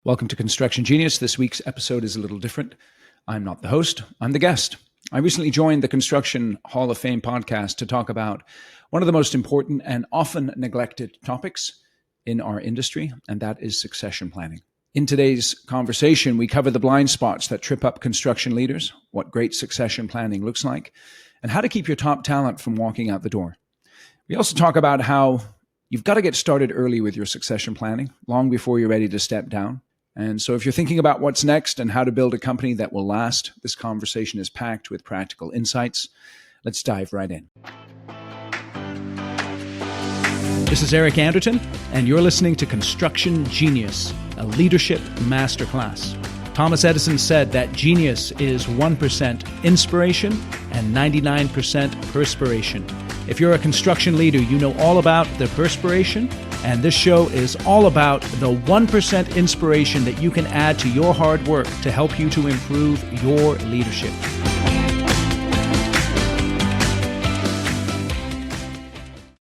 Welcome to Construction Genius. This week's episode is a little different. I'm not the host, I'm the guest. I recently joined the Construction Hall of Fame podcast to talk about one of the most important and often neglected topics in our industry, and that is succession planning. In today's conversation, we cover the blind spots that trip up construction leaders, what great succession planning looks like, and how to keep your top talent from walking out the door. We also talk about how you've got to get started early with your succession planning, long before you're ready to step down. And so if you're thinking about what's next and how to build a company that will last, this conversation is packed with practical insights. Let's dive right in. This is Eric Anderton, and you're listening to Construction Genius, a leadership masterclass. Thomas Edison said that genius is 1% inspiration and 99% perspiration. If you're a construction leader, you know all about the perspiration, and this show is all about the 1% inspiration that you can add to your hard work to help you to improve your leadership.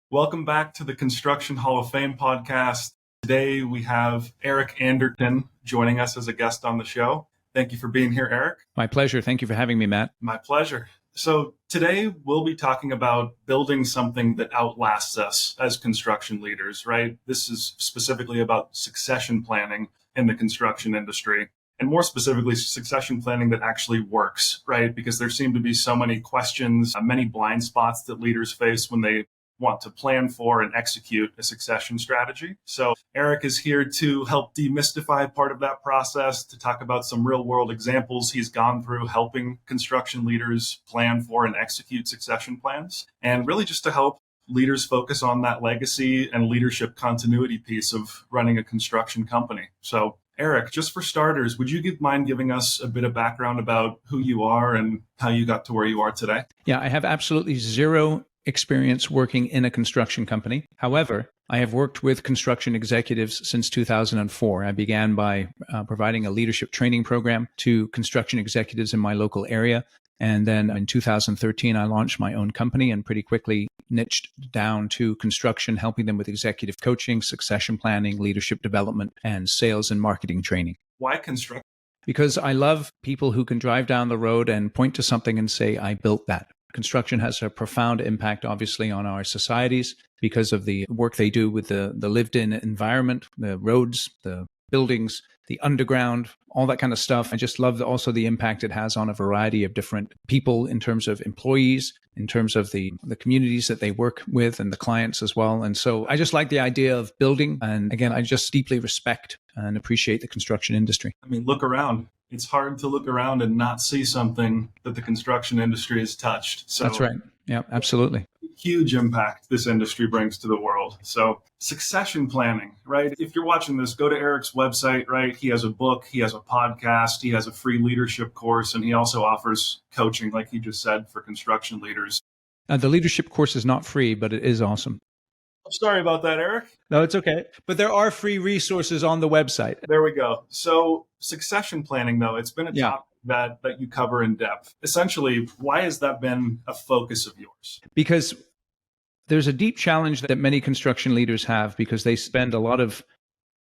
Welcome back to the Construction Hall of Fame podcast. Today we have Eric Anderton joining us as a guest on the show. Thank you for being here, Eric. My pleasure. Thank you for having me, Matt. My pleasure. So today we'll be talking about building something that outlasts us as construction leaders, right? This is specifically about succession planning in the construction industry, and more specifically, succession planning that actually works, right? Because there seem to be so many questions, many blind spots that leaders face when they want to plan for and execute a succession strategy. So Eric is here to help demystify part of that process, to talk about some real world examples he's gone through helping construction leaders plan for and execute succession plans, and really just to help leaders focus on that legacy and leadership continuity piece of running a construction company. So Eric, just for starters, would you mind giving us a bit of background about who you are and how you got to where you are today? Yeah, I have absolutely zero experience working in a construction company. However, I have worked with construction executives since 2004. I began by providing a leadership training program to construction executives in my local area. And then in 2013, I launched my own company and pretty quickly niched down to construction, helping them with executive coaching, succession planning, leadership development, and sales and marketing training. Why construction? Because I love people who can drive down the road and point to something and say, I built that. Construction has a profound impact, obviously, on our societies because of the work they do with the lived-in environment, the roads, the buildings, the underground, all that kind of stuff. I just love also the impact it has on a variety of different people in terms of employees, in terms of the communities that they work with and the clients as well. And so I just like the idea of building. And again, I just deeply respect and appreciate the construction industry. I mean, look around. It's hard to look around and not see something that the construction industry has touched. So that's right. Yeah, absolutely. Huge impact this industry brings to the world. So succession planning, right? If you're watching this, go to Eric's website, right? He has a book, he has a podcast, he has a free leadership course, and he also offers coaching, like he just said, for construction leaders. The leadership course is not free, but it is awesome. I'm sorry about that, Eric. No, it's okay. But there are free resources on the website. There we go. So succession planning, though, it's been a topic that you cover in depth. Essentially, why has that been a focus of yours? Because there's a deep challenge that many construction leaders have because they spend a lot of,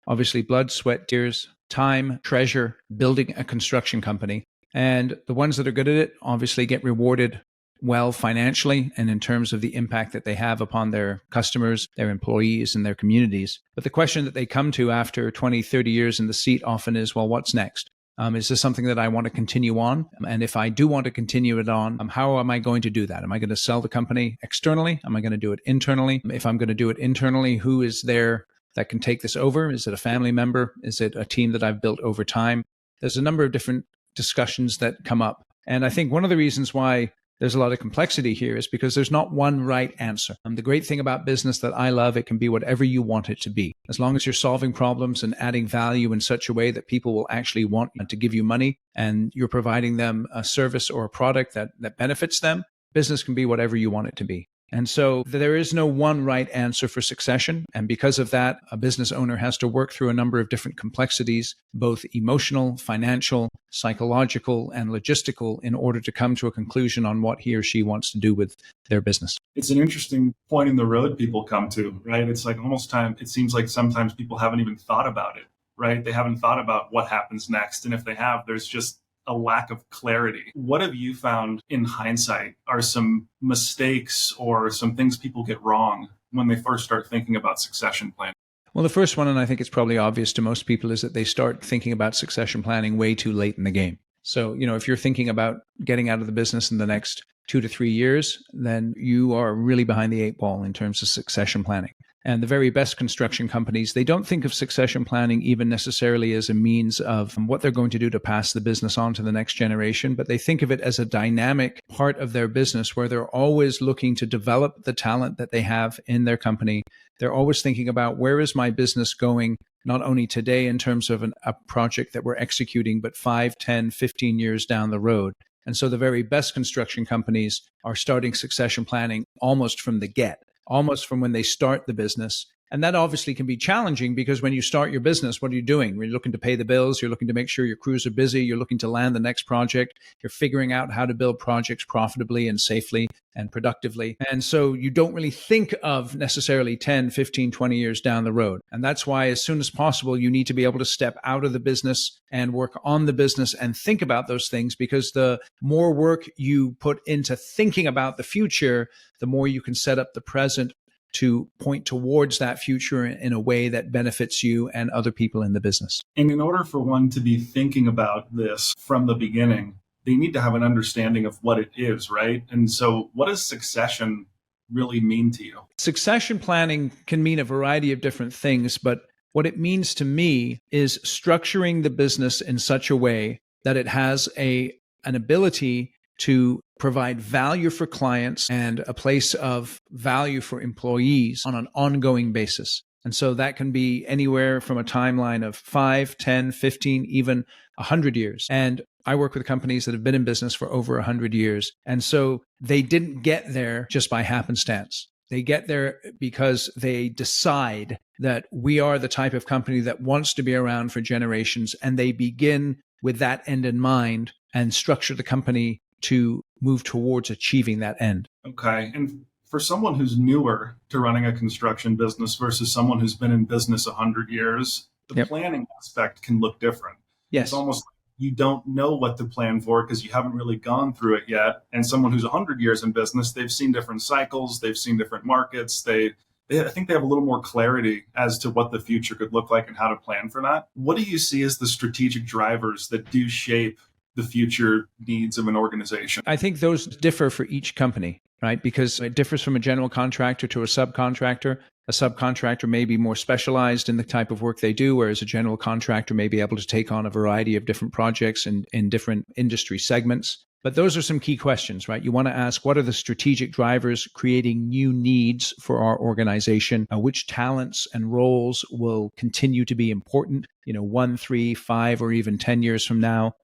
obviously, blood, sweat, tears, time, treasure building a construction company. And the ones that are good at it obviously get rewarded well financially and in terms of the impact that they have upon their customers, their employees, and their communities. But the question that they come to after 20, 30 years in the seat often is, well, what's next? Is this something that I want to continue on? And if I do want to continue it on, how am I going to do that? Am I going to sell the company externally? Am I going to do it internally? If I'm going to do it internally, who is there that can take this over? Is it a family member? Is it a team that I've built over time? There's a number of different discussions that come up. And I think one of the reasons why there's a lot of complexity here is because there's not one right answer. The great thing about business that I love, it can be whatever you want it to be. As long as you're solving problems and adding value in such a way that people will actually want to give you money and you're providing them a service or a product that benefits them, business can be whatever you want it to be. And so there is no one right answer for succession. And because of that, a business owner has to work through a number of different complexities, both emotional, financial, psychological, and logistical, in order to come to a conclusion on what he or she wants to do with their business. It's an interesting point in the road people come to, right? It's like almost time. It seems like sometimes people haven't even thought about it, right? They haven't thought about what happens next. And if they have, there's just a lack of clarity. What have you found in hindsight are some mistakes or some things people get wrong when they first start thinking about succession planning? Well, the first one, and I think it's probably obvious to most people, is that they start thinking about succession planning way too late in the game. So, if you're thinking about getting out of the business in the next 2 to 3 years, then you are really behind the eight ball in terms of succession planning. And the very best construction companies, they don't think of succession planning even necessarily as a means of what they're going to do to pass the business on to the next generation, but they think of it as a dynamic part of their business where they're always looking to develop the talent that they have in their company. They're always thinking about, where is my business going, not only today in terms of a project that we're executing, but 5, 10, 15 years down the road. And so the very best construction companies are starting succession planning almost from the get, almost from when they start the business. And that obviously can be challenging because when you start your business, what are you doing? You're looking to pay the bills. You're looking to make sure your crews are busy. You're looking to land the next project. You're figuring out how to build projects profitably and safely and productively. And so you don't really think of necessarily 10, 15, 20 years down the road. And that's why as soon as possible, you need to be able to step out of the business and work on the business and think about those things, because the more work you put into thinking about the future, the more you can set up the present to point towards that future in a way that benefits you and other people in the business. And in order for one to be thinking about this from the beginning, they need to have an understanding of what it is, right? And so what does succession really mean to you? Succession planning can mean a variety of different things, but what it means to me is structuring the business in such a way that it has an ability to provide value for clients and a place of value for employees on an ongoing basis. And so that can be anywhere from a timeline of 5, 10, 15, even 100 years. And I work with companies that have been in business for over 100 years. And so they didn't get there just by happenstance. They get there because they decide that we are the type of company that wants to be around for generations. And they begin with that end in mind and structure the company to move towards achieving that end. Okay. And for someone who's newer to running a construction business versus someone who's been in business 100 years, the planning aspect can look different. Yes. It's almost like you don't know what to plan for because you haven't really gone through it yet. And someone who's 100 years in business, they've seen different cycles, they've seen different markets. I think they have a little more clarity as to what the future could look like and how to plan for that. What do you see as the strategic drivers that do shape the future needs of an organization? I think those differ for each company, right? Because it differs from a general contractor to a subcontractor. A subcontractor may be more specialized in the type of work they do, whereas a general contractor may be able to take on a variety of different projects in different industry segments. But those are some key questions, right? You want to ask, what are the strategic drivers creating new needs for our organization? Which talents and roles will continue to be important, 1, 3, 5, or even 10 years from now?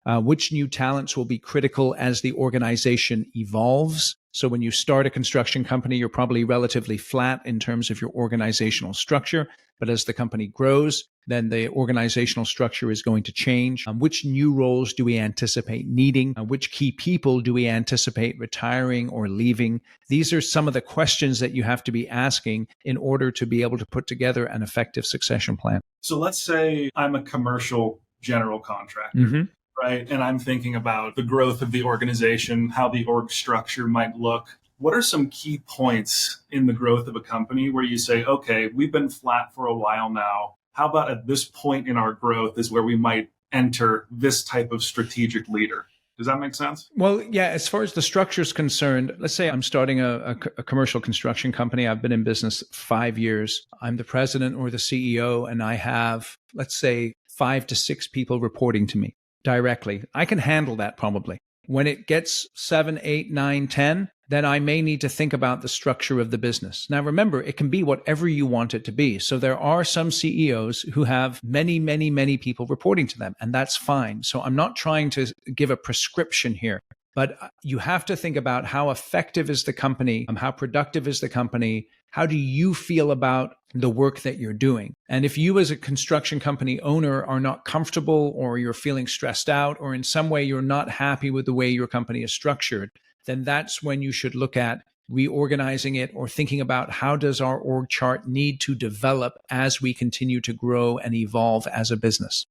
Which new talents will be critical as the organization evolves? So when you start a construction company, you're probably relatively flat in terms of your organizational structure. But as the company grows, then the organizational structure is going to change. Which new roles do we anticipate needing? Which key people do we anticipate retiring or leaving? These are some of the questions that you have to be asking in order to be able to put together an effective succession plan. So let's say I'm a commercial general contractor. Mm-hmm. Right. And I'm thinking about the growth of the organization, how the org structure might look. What are some key points in the growth of a company where you say, okay, we've been flat for a while now. How about at this point in our growth is where we might enter this type of strategic leader? Does that make sense? Well, yeah, as far as the structure is concerned, let's say I'm starting a commercial construction company. I've been in business 5 years. I'm the president or the CEO, and I have, let's say, 5 to 6 people reporting to me directly. I can handle that probably. When it gets 7, 8, 9, 10, then I may need to think about the structure of the business. Now, remember, it can be whatever you want it to be. So there are some CEOs who have many, many, many people reporting to them, and that's fine. So I'm not trying to give a prescription here, but you have to think about how effective is the company, how productive is the company, how do you feel about the work that you're doing? And if you as a construction company owner are not comfortable, or you're feeling stressed out, or in some way you're not happy with the way your company is structured, then that's when you should look at reorganizing it or thinking about how does our org chart need to develop as we continue to grow and evolve as a business.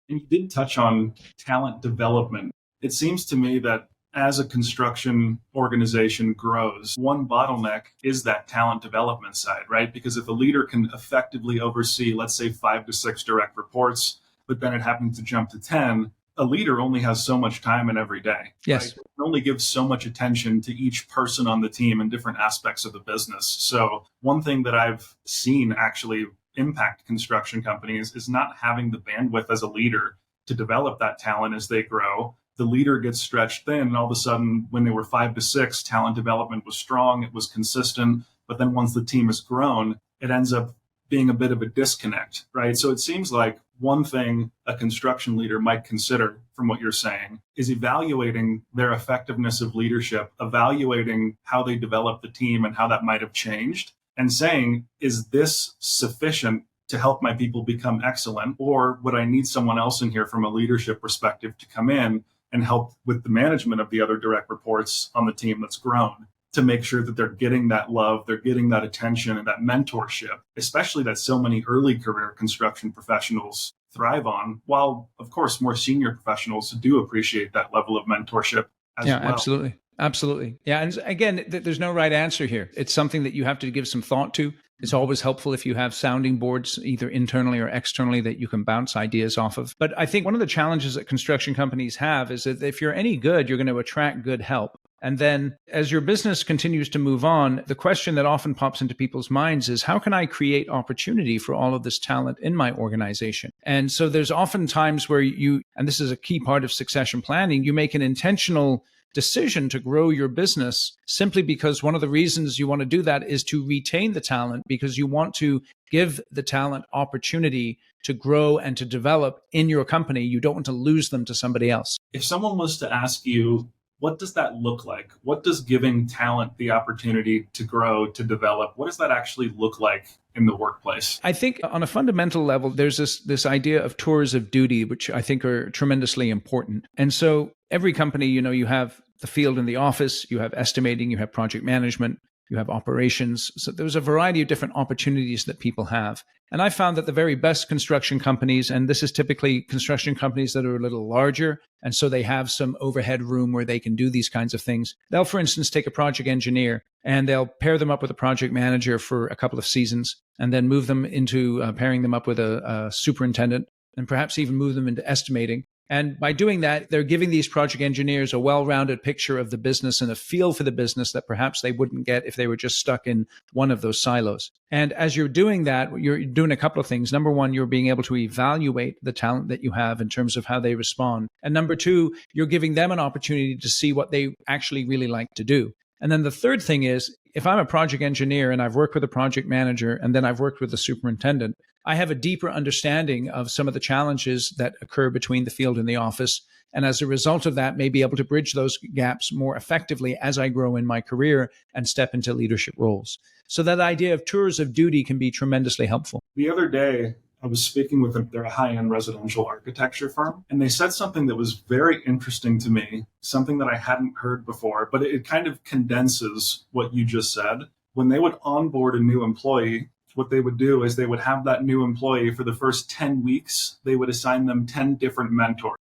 And you did touch on talent development. It seems to me that as a construction organization grows, one bottleneck is that talent development side, right? Because if a leader can effectively oversee, let's say, 5 to 6 direct reports, but then it happens to jump to 10, a leader only has so much time in every day. Yes. Right? It only gives so much attention to each person on the team in different aspects of the business. So one thing that I've seen actually impact construction companies is not having the bandwidth as a leader to develop that talent as they grow. The leader gets stretched thin, and all of a sudden, when they were 5 to 6, talent development was strong, it was consistent. But then once the team has grown, it ends up being a bit of a disconnect, right? So it seems like one thing a construction leader might consider, from what you're saying, is evaluating their effectiveness of leadership, evaluating how they develop the team and how that might have changed, and saying, is this sufficient to help my people become excellent? Or would I need someone else in here from a leadership perspective to come in and help with the management of the other direct reports on the team that's grown, to make sure that they're getting that love, they're getting that attention and that mentorship, especially that so many early career construction professionals thrive on, while, of course, more senior professionals do appreciate that level of mentorship as well. Absolutely. Absolutely. Yeah. And again, there's no right answer here. It's something that you have to give some thought to. It's always helpful if you have sounding boards, either internally or externally, that you can bounce ideas off of. But I think one of the challenges that construction companies have is that if you're any good, you're going to attract good help. And then as your business continues to move on, the question that often pops into people's minds is, how can I create opportunity for all of this talent in my organization? And so there's often times where you, and this is a key part of succession planning, you make an intentional decision to grow your business simply because one of the reasons you want to do that is to retain the talent, because you want to give the talent opportunity to grow and to develop in your company. You don't want to lose them to somebody else. If someone was to ask you, what does that look like? What does giving talent the opportunity to grow, to develop, what does that actually look like in the workplace? I think on a fundamental level, there's this idea of tours of duty, which I think are tremendously important. And so every company, you have the field and the office, you have estimating, you have project management, you have operations. So there's a variety of different opportunities that people have. And I found that the very best construction companies, and this is typically construction companies that are a little larger, and so they have some overhead room where they can do these kinds of things. They'll, for instance, take a project engineer and they'll pair them up with a project manager for a couple of seasons, and then move them into pairing them up with a superintendent, and perhaps even move them into estimating. And by doing that, they're giving these project engineers a well-rounded picture of the business and a feel for the business that perhaps they wouldn't get if they were just stuck in one of those silos. And as you're doing that, you're doing a couple of things. Number one, you're being able to evaluate the talent that you have in terms of how they respond. And number two, you're giving them an opportunity to see what they actually really like to do. And then the third thing is, if I'm a project engineer and I've worked with a project manager and then I've worked with a superintendent, I have a deeper understanding of some of the challenges that occur between the field and the office. And as a result of that, may be able to bridge those gaps more effectively as I grow in my career and step into leadership roles. So that idea of tours of duty can be tremendously helpful. The other day, I was speaking with they're a high-end residential architecture firm, and they said something that was very interesting to me, something that I hadn't heard before, but it kind of condenses what you just said. When they would onboard a new employee, what they would do is they would have that new employee for the first 10 weeks, they would assign them 10 different mentors,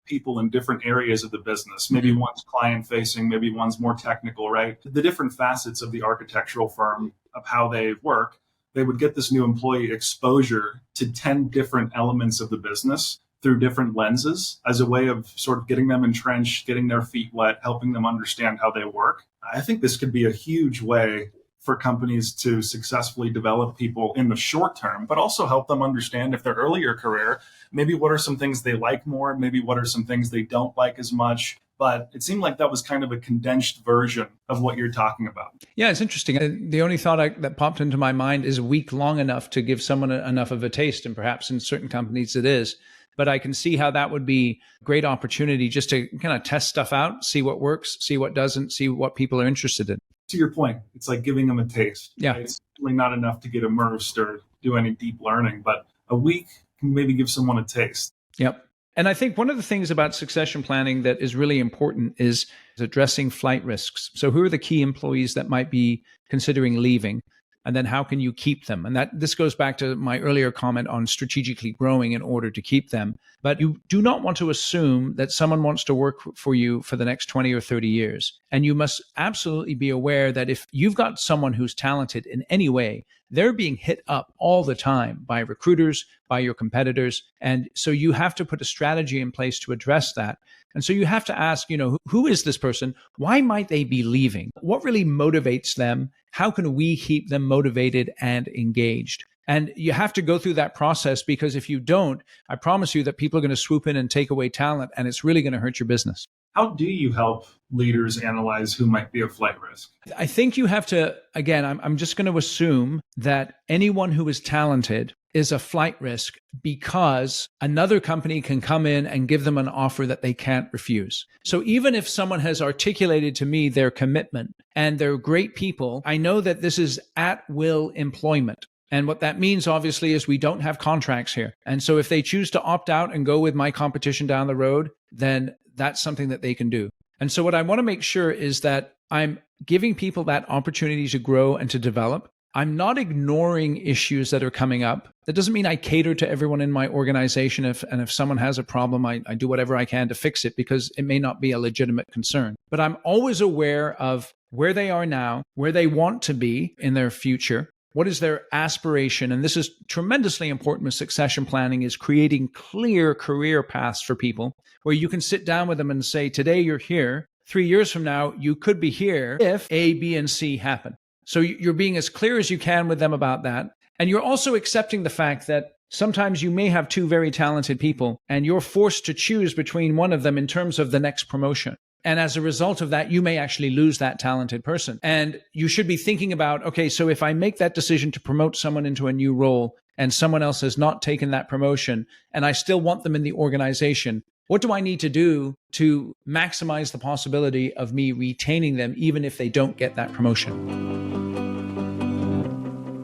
people in different areas of the business. Maybe one's client facing, maybe one's more technical, right? The different facets of the architectural firm, of how they work. They would get this new employee exposure to 10 different elements of the business through different lenses as a way of sort of getting them entrenched, getting their feet wet, helping them understand how they work. I think this could be a huge way for companies to successfully develop people in the short term, but also help them understand, if their earlier career, maybe what are some things they like more, maybe what are some things they don't like as much. But it seemed like that was kind of a condensed version of what you're talking about. Yeah, it's interesting. The only thought that popped into my mind is a week long enough to give someone enough of a taste, and perhaps in certain companies it is. But I can see how that would be a great opportunity just to kind of test stuff out, see what works, see what doesn't, see what people are interested in. To your point, it's like giving them a taste. Yeah. Right? It's certainly not enough to get immersed or do any deep learning, but a week can maybe give someone a taste. Yep. And I think one of the things about succession planning that is really important is addressing flight risks. So who are the key employees that might be considering leaving? And then how can you keep them? And this goes back to my earlier comment on strategically growing in order to keep them. But you do not want to assume that someone wants to work for you for the next 20 or 30 years. And you must absolutely be aware that if you've got someone who's talented in any way, they're being hit up all the time by recruiters, by your competitors. And so you have to put a strategy in place to address that. And so you have to ask, who is this person? Why might they be leaving? What really motivates them? How can we keep them motivated and engaged? And you have to go through that process, because if you don't, I promise you that people are going to swoop in and take away talent, and it's really going to hurt your business. How do you help leaders analyze who might be a flight risk? I think you have to, again, I'm just going to assume that anyone who is talented is a flight risk because another company can come in and give them an offer that they can't refuse. So even if someone has articulated to me their commitment and they're great people, I know that this is at will employment. And what that means, obviously, is we don't have contracts here. And so if they choose to opt out and go with my competition down the road, then that's something that they can do. And so what I want to make sure is that I'm giving people that opportunity to grow and to develop. I'm not ignoring issues that are coming up. That doesn't mean I cater to everyone in my organization. If someone has a problem, I do whatever I can to fix it, because it may not be a legitimate concern. But I'm always aware of where they are now, where they want to be in their future. What is their aspiration? And this is tremendously important with succession planning, is creating clear career paths for people where you can sit down with them and say, today you're here. 3 years from now, you could be here if A, B, and C happen. So you're being as clear as you can with them about that. And you're also accepting the fact that sometimes you may have two very talented people and you're forced to choose between one of them in terms of the next promotion. And as a result of that, you may actually lose that talented person. And you should be thinking about, okay, so if I make that decision to promote someone into a new role and someone else has not taken that promotion and I still want them in the organization, what do I need to do to maximize the possibility of me retaining them even if they don't get that promotion?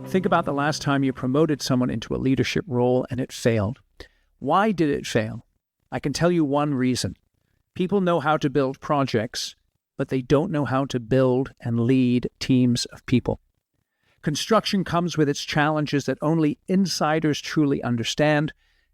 Think about the last time you promoted someone into a leadership role and it failed. Why did it fail? I can tell you one reason. People know how to build projects, but they don't know how to build and lead teams of people. Construction comes with its challenges that only insiders truly understand.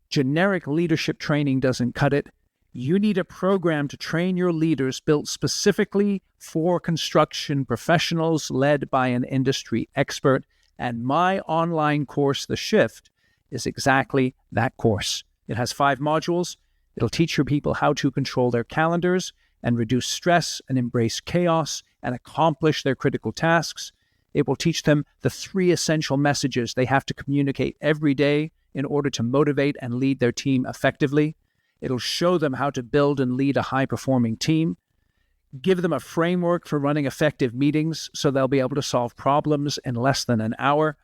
Generic leadership training doesn't cut it. You need a program to train your leaders built specifically for construction professionals, led by an industry expert. And my online course, The Shift, is exactly that course. It has 5 modules. It'll teach your people how to control their calendars and reduce stress and embrace chaos and accomplish their critical tasks. It will teach them the 3 essential messages they have to communicate every day in order to motivate and lead their team effectively. It'll show them how to build and lead a high-performing team, give them a framework for running effective meetings so they'll be able to solve problems in less than an hour,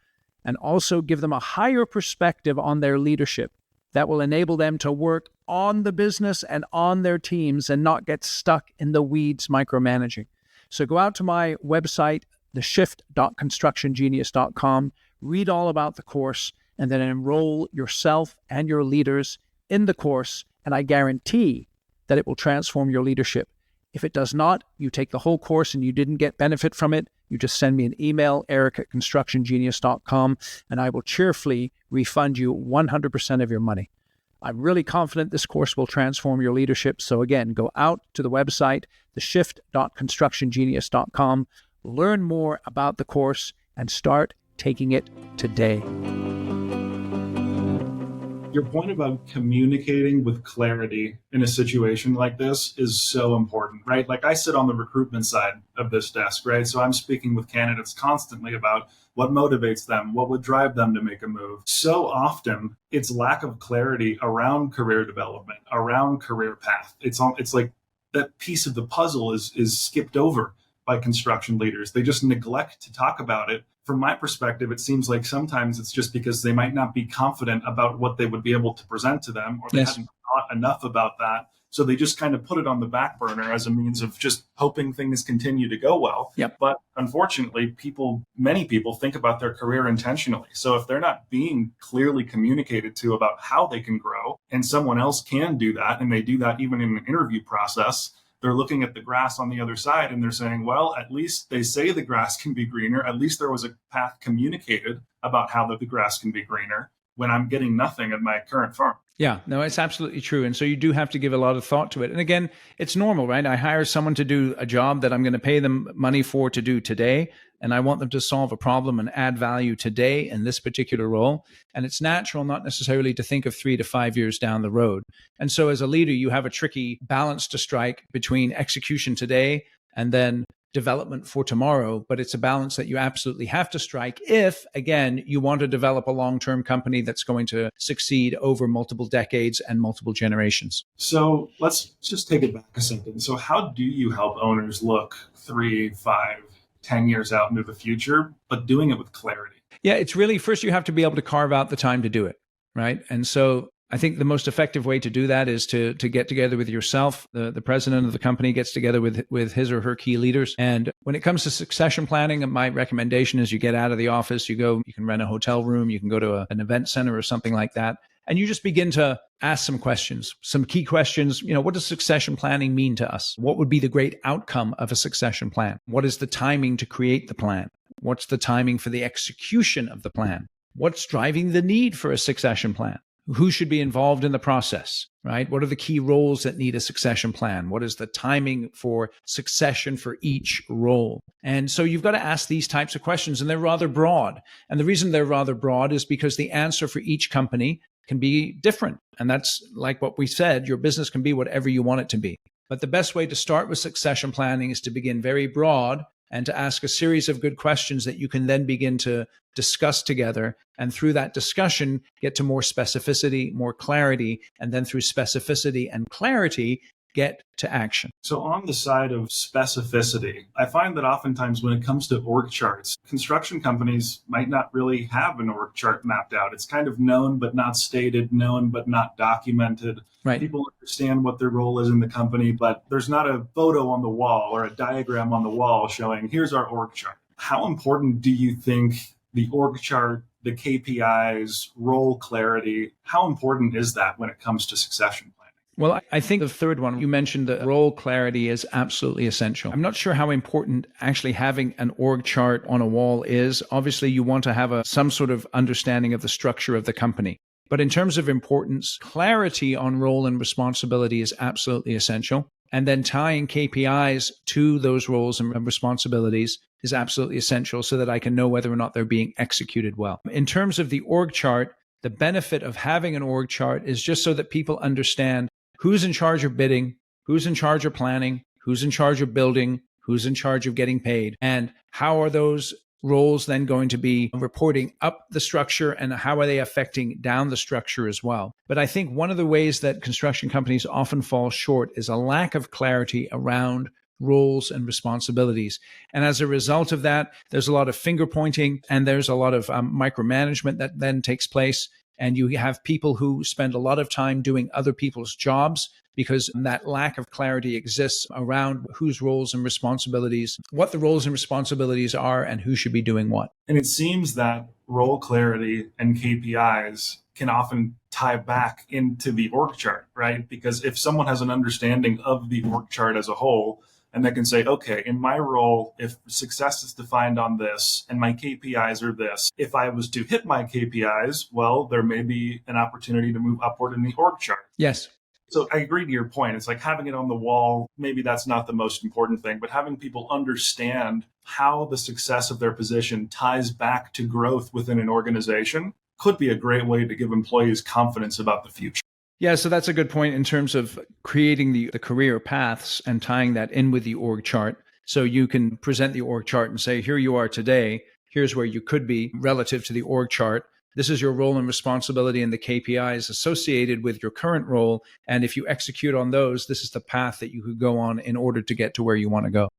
and also give them a higher perspective on their leadership that will enable them to work on the business and on their teams and not get stuck in the weeds micromanaging. So go out to my website, theshift.constructiongenius.com, read all about the course, and then enroll yourself and your leaders in the course, and I guarantee that it will transform your leadership. If it does not, you take the whole course and you didn't get benefit from it, you just send me an email, eric@constructiongenius.com, and I will cheerfully refund you 100% of your money. I'm really confident this course will transform your leadership. So again, go out to the website, theshift.constructiongenius.com, learn more about the course, and start taking it today. Your point about communicating with clarity in a situation like this is so important, right? Like, I sit on the recruitment side of this desk, right? So I'm speaking with candidates constantly about what motivates them, what would drive them to make a move. So often it's lack of clarity around career development, around career path. It's like that piece of the puzzle is skipped over by construction leaders. They just neglect to talk about it. From my perspective, it seems like sometimes it's just because they might not be confident about what they would be able to present to them, or they hadn't thought enough about that So they just kind of put it on the back burner as a means of just hoping things continue to go well. Yep. But unfortunately, many people think about their career intentionally. So if they're not being clearly communicated to about how they can grow, and someone else can do that, and they do that even in an interview process, they're looking at the grass on the other side and they're saying, well, at least they say the grass can be greener. At least there was a path communicated about how the grass can be greener, when I'm getting nothing at my current firm. Yeah, no, it's absolutely true. And so you do have to give a lot of thought to it. And again, it's normal, right? I hire someone to do a job that I'm going to pay them money for to do today. And I want them to solve a problem and add value today in this particular role. And it's natural not necessarily to think of 3 to 5 years down the road. And so as a leader, you have a tricky balance to strike between execution today and then development for tomorrow, but it's a balance that you absolutely have to strike if, again, you want to develop a long-term company that's going to succeed over multiple decades and multiple generations. So let's just take it back a second. So how do you help owners look 3, 5, 10 years out into the future, but doing it with clarity? Yeah, it's really, first you have to be able to carve out the time to do it, right? And so I think the most effective way to do that is to get together with yourself. The president of the company gets together with his or her key leaders. And when it comes to succession planning, my recommendation is you get out of the office, you can rent a hotel room, you can go to an event center or something like that. And you just begin to ask some questions, some key questions. What does succession planning mean to us? What would be the great outcome of a succession plan? What is the timing to create the plan? What's the timing for the execution of the plan? What's driving the need for a succession plan? Who should be involved in the process, right? What are the key roles that need a succession plan? What is the timing for succession for each role? And so you've got to ask these types of questions, and they're rather broad. And the reason they're rather broad is because the answer for each company can be different. And that's like what we said, your business can be whatever you want it to be. But the best way to start with succession planning is to begin very broad and to ask a series of good questions that you can then begin to discuss together. And through that discussion, get to more specificity, more clarity, and then through specificity and clarity, get to action. So on the side of specificity, I find that oftentimes when it comes to org charts, construction companies might not really have an org chart mapped out. It's kind of known but not stated, known but not documented. Right. People understand what their role is in the company, but there's not a photo on the wall or a diagram on the wall showing, here's our org chart. How important do you think the org chart, the KPIs, role clarity, how important is that when it comes to succession planning? Well, I think the third one, you mentioned the role clarity is absolutely essential. I'm not sure how important actually having an org chart on a wall is. Obviously, you want to have some sort of understanding of the structure of the company. But in terms of importance, clarity on role and responsibility is absolutely essential. And then tying KPIs to those roles and responsibilities is absolutely essential so that I can know whether or not they're being executed well. In terms of the org chart, the benefit of having an org chart is just so that people understand who's in charge of bidding, who's in charge of planning, who's in charge of building, who's in charge of getting paid, and how are those roles then going to be reporting up the structure and how are they affecting down the structure as well. But I think one of the ways that construction companies often fall short is a lack of clarity around roles and responsibilities. And as a result of that, there's a lot of finger pointing and there's a lot of micromanagement that then takes place. And you have people who spend a lot of time doing other people's jobs because that lack of clarity exists around whose roles and responsibilities, what the roles and responsibilities are, and who should be doing what. And it seems that role clarity and KPIs can often tie back into the org chart, right? Because if someone has an understanding of the org chart as a whole, and they can say, okay, in my role, if success is defined on this and my KPIs are this, if I was to hit my KPIs, well, there may be an opportunity to move upward in the org chart. Yes. So I agree to your point. It's like having it on the wall, maybe that's not the most important thing, but having people understand how the success of their position ties back to growth within an organization could be a great way to give employees confidence about the future. Yeah, so that's a good point in terms of creating the career paths and tying that in with the org chart. So you can present the org chart and say, here you are today. Here's where you could be relative to the org chart. This is your role and responsibility and the KPIs associated with your current role. And if you execute on those, this is the path that you could go on in order to get to where you want to go.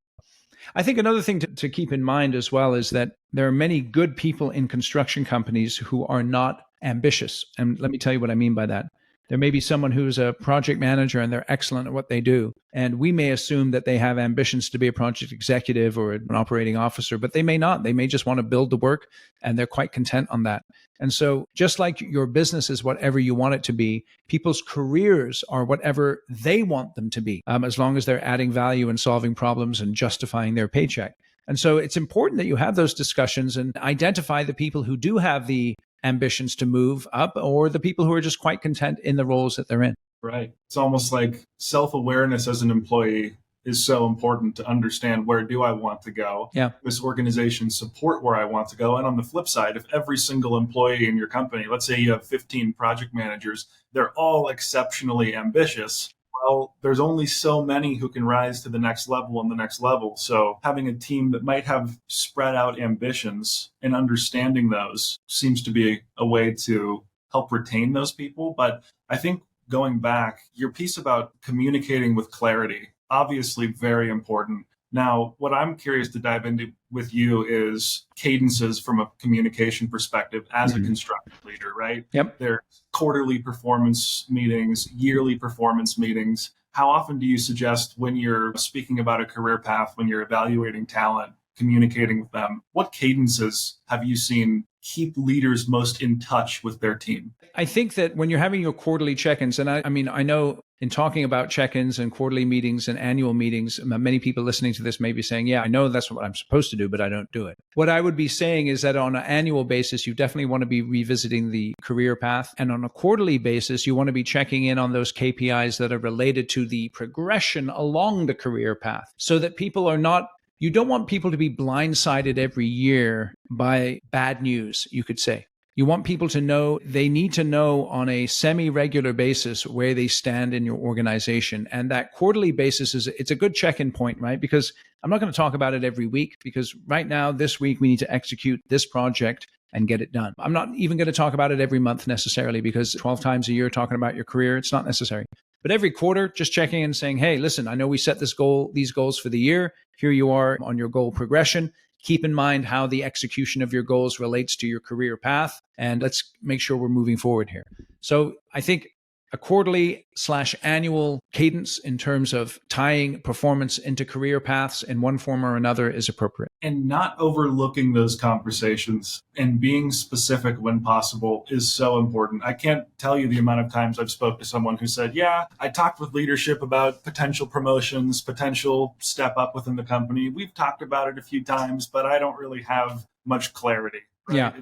I think another thing to keep in mind as well is that there are many good people in construction companies who are not ambitious. And let me tell you what I mean by that. There may be someone who's a project manager and they're excellent at what they do. And we may assume that they have ambitions to be a project executive or an operating officer, but they may not. They may just want to build the work and they're quite content on that. And so just like your business is whatever you want it to be, people's careers are whatever they want them to be, as long as they're adding value and solving problems and justifying their paycheck. And so it's important that you have those discussions and identify the people who do have the ambitions to move up or the people who are just quite content in the roles that they're in. Right. It's almost like self-awareness as an employee is so important to understand, where do I want to go? Yeah. This organization support where I want to go. And on the flip side, if every single employee in your company, let's say you have 15 project managers, they're all exceptionally ambitious. Well, there's only so many who can rise to the next level and the next level. So having a team that might have spread out ambitions and understanding those seems to be a way to help retain those people. But I think going back, your piece about communicating with clarity, obviously very important. Now, what I'm curious to dive into with you is cadences from a communication perspective as a construction leader, right? Yep. There's quarterly performance meetings, yearly performance meetings. How often do you suggest, when you're speaking about a career path, when you're evaluating talent, communicating with them, what cadences have you seen keep leaders most in touch with their team? I think that when you're having your quarterly check-ins, and I mean, I know in talking about check-ins and quarterly meetings and annual meetings, many people listening to this may be saying, yeah, I know that's what I'm supposed to do, but I don't do it. What I would be saying is that on an annual basis, you definitely want to be revisiting the career path. And on a quarterly basis, you want to be checking in on those KPIs that are related to the progression along the career path, so that people are not, you don't want people to be blindsided every year by bad news, you could say. You want people to know, they need to know on a semi-regular basis where they stand in your organization. And that quarterly basis it's a good check-in point, right? Because I'm not going to talk about it every week, because right now, this week, we need to execute this project and get it done. I'm not even going to talk about it every month necessarily, because 12 times a year talking about your career, it's not necessary. But every quarter, just checking in and saying, hey, listen, I know we set these goals for the year. Here you are on your goal progression. Keep in mind how the execution of your goals relates to your career path, and let's make sure we're moving forward here. So I think a quarterly/annual cadence in terms of tying performance into career paths in one form or another is appropriate. And not overlooking those conversations and being specific when possible is so important. I can't tell you the amount of times I've spoke to someone who said, yeah, I talked with leadership about potential promotions, potential step up within the company. We've talked about it a few times, but I don't really have much clarity. Right? Yeah.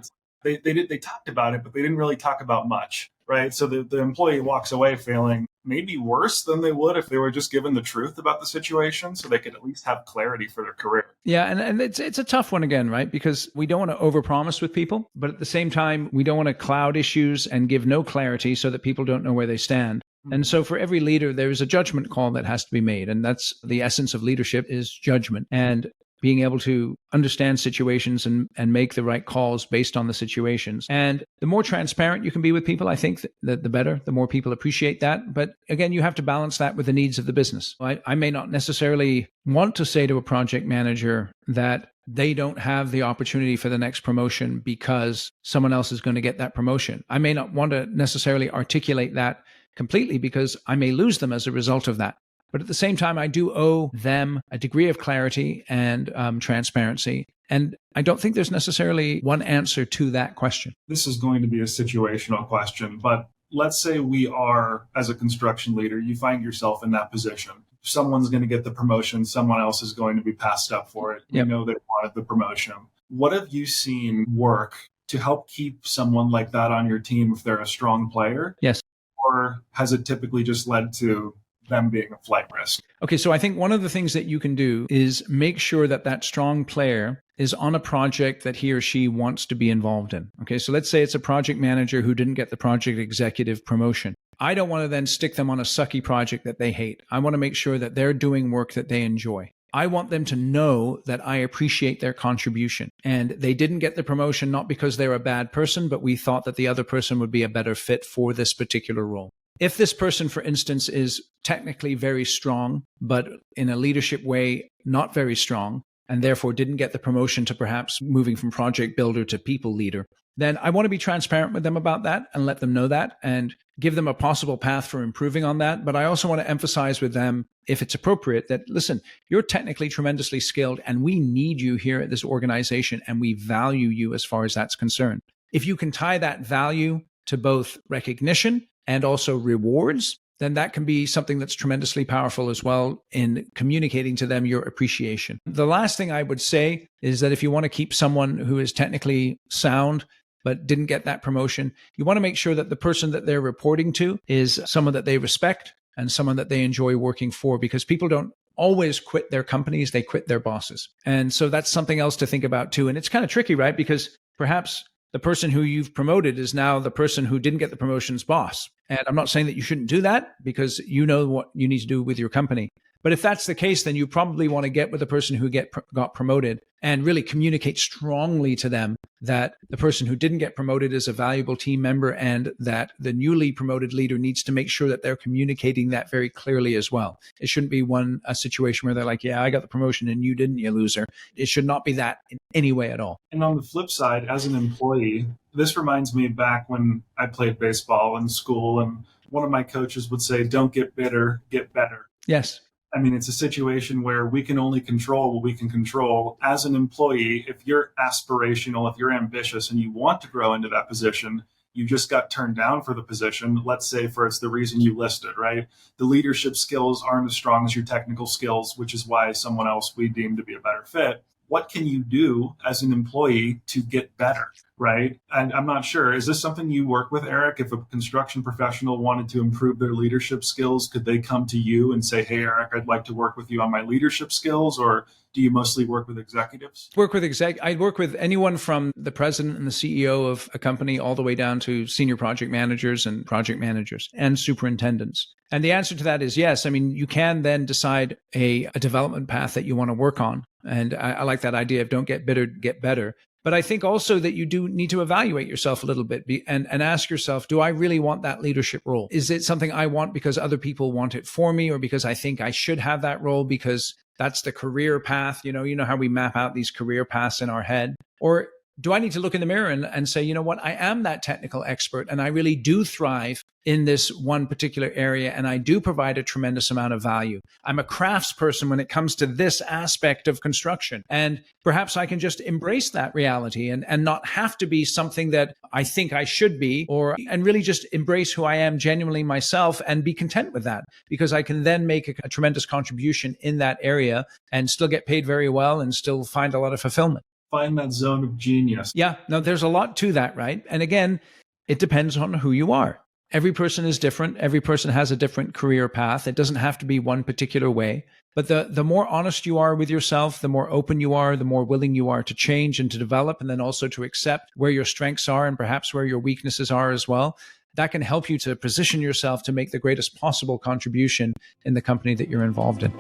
They talked about it, but they didn't really talk about much. Right. So the employee walks away feeling maybe worse than they would if they were just given the truth about the situation, so they could at least have clarity for their career. Yeah. And it's a tough one again, right? Because we don't want to overpromise with people, but at the same time, we don't want to cloud issues and give no clarity so that people don't know where they stand. And so for every leader, there's a judgment call that has to be made. And that's the essence of leadership, is judgment. And being able to understand situations and make the right calls based on the situations. And the more transparent you can be with people, I think that the better, the more people appreciate that. But again, you have to balance that with the needs of the business. I may not necessarily want to say to a project manager that they don't have the opportunity for the next promotion because someone else is going to get that promotion. I may not want to necessarily articulate that completely because I may lose them as a result of that. But at the same time, I do owe them a degree of clarity and transparency. And I don't think there's necessarily one answer to that question. This is going to be a situational question, but let's say we are, as a construction leader, you find yourself in that position. Someone's going to get the promotion. Someone else is going to be passed up for it. Yep. You know they wanted the promotion. What have you seen work to help keep someone like that on your team if they're a strong player? Yes. Or has it typically just led to them being a flight risk? Okay, so I think one of the things that you can do is make sure that that strong player is on a project that he or she wants to be involved in. Okay, so let's say it's a project manager who didn't get the project executive promotion. I don't want to then stick them on a sucky project that they hate. I want to make sure that they're doing work that they enjoy. I want them to know that I appreciate their contribution. And they didn't get the promotion not because they're a bad person, but we thought that the other person would be a better fit for this particular role. If this person, for instance, is technically very strong, but in a leadership way, not very strong, and therefore didn't get the promotion to perhaps moving from project builder to people leader, then I want to be transparent with them about that and let them know that and give them a possible path for improving on that. But I also want to emphasize with them, if it's appropriate, that listen, you're technically tremendously skilled and we need you here at this organization and we value you as far as that's concerned. If you can tie that value to both recognition and also rewards, then that can be something that's tremendously powerful as well in communicating to them your appreciation. The last thing I would say is that if you want to keep someone who is technically sound but didn't get that promotion, you want to make sure that the person that they're reporting to is someone that they respect and someone that they enjoy working for, because people don't always quit their companies, they quit their bosses. And so that's something else to think about too. And it's kind of tricky, right? Because perhaps the person who you've promoted is now the person who didn't get the promotion's boss. And I'm not saying that you shouldn't do that, because you know what you need to do with your company. But if that's the case, then you probably want to get with the person who got promoted and really communicate strongly to them that the person who didn't get promoted is a valuable team member, and that the newly promoted leader needs to make sure that they're communicating that very clearly as well. It shouldn't be a situation where they're like, yeah, I got the promotion and you didn't, you loser. It should not be that in any way at all. And on the flip side, as an employee, this reminds me back when I played baseball in school, and one of my coaches would say, don't get bitter, get better. Yes. I mean, it's a situation where we can only control what we can control. As an employee, if you're aspirational, if you're ambitious and you want to grow into that position, you just got turned down for the position, let's say for it's the reason you listed, right? The leadership skills aren't as strong as your technical skills, which is why someone else we deem to be a better fit. What can you do as an employee to get better, right? And I'm not sure, is this something you work with, Eric? If a construction professional wanted to improve their leadership skills, could they come to you and say, hey, Eric, I'd like to work with you on my leadership skills? Or do you mostly work with executives? I work with anyone from the president and the CEO of a company all the way down to senior project managers and project managers and superintendents. And the answer to that is yes. I mean, you can then decide a development path that you want to work on. And I like that idea of don't get bitter, get better. But I think also that you do need to evaluate yourself a little bit and ask yourself, do I really want that leadership role? Is it something I want because other people want it for me, or because I think I should have that role because that's the career path? You know how we map out these career paths in our head? Or do I need to look in the mirror and say, you know what, I am that technical expert and I really do thrive in this one particular area and I do provide a tremendous amount of value. I'm a craftsperson when it comes to this aspect of construction. And perhaps I can just embrace that reality and not have to be something that I think I should be, and really just embrace who I am genuinely myself and be content with that, because I can then make a tremendous contribution in that area and still get paid very well and still find a lot of fulfillment. Find that zone of genius. Yeah, no, there's a lot to that, right? And again, it depends on who you are. Every person is different. Every person has a different career path. It doesn't have to be one particular way. But the more honest you are with yourself, the more open you are, the more willing you are to change and to develop, and then also to accept where your strengths are and perhaps where your weaknesses are as well. That can help you to position yourself to make the greatest possible contribution in the company that you're involved in.